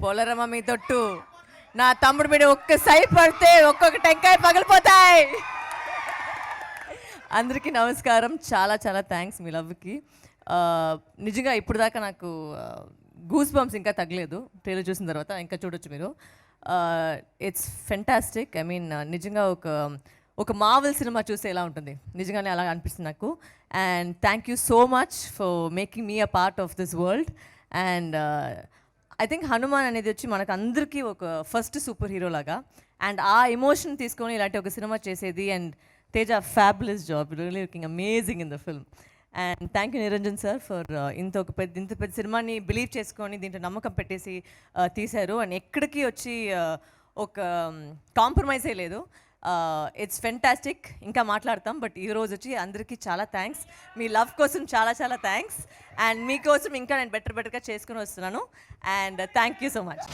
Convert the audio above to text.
పోలరమ్మ మీ తొట్టు నా తమ్ముడు మీద ఒక్క సై పడితే ఒక్కొక్క టెంకాయ పగిలిపోతాయి. అందరికీ నమస్కారం. చాలా చాలా థ్యాంక్స్ మీ లవ్కి. నిజంగా ఇప్పుడు దాకా నాకు గూస్ బంప్స్ ఇంకా తగ్గలేదు. ట్రైలర్ చూసిన తర్వాత ఇంకా చూడొచ్చు మీరు. It's fantastic. ఐ మీన్ నిజంగా ఒక మార్వెల్ సినిమా చూస్తే ఎలా ఉంటుంది, నిజంగానే అలా అనిపిస్తుంది నాకు. And thank you so much for making me a part of this world. And I think Hanuman అనేది వచ్చి మనకు అందరికీ ఒక ఫస్ట్ సూపర్ హీరో లాగా. అండ్ ఆ ఎమోషన్ తీసుకొని ఇలాంటి ఒక సినిమా చేసేది. And Teja fabulous job, really looking amazing in the film. And thank you Niranjan sir for ఇంత పెద్ద సినిమాని బిలీవ్ చేసుకొని దీంట్లో నమ్మకం పెట్టేసి తీశారు. అండ్ ఎక్కడికి వచ్చి ఒక కాంప్రమైజే లేదు. It's fantastic. ఇంకా మాట్లాడతాం, బట్ ఈరోజు వచ్చి అందరికీ చాలా థ్యాంక్స్. మీ లవ్ కోసం చాలా చాలా థ్యాంక్స్. అండ్ మీకోసం ఇంకా నేను బెటర్గా చేసుకుని వస్తున్నాను. And thank you so much.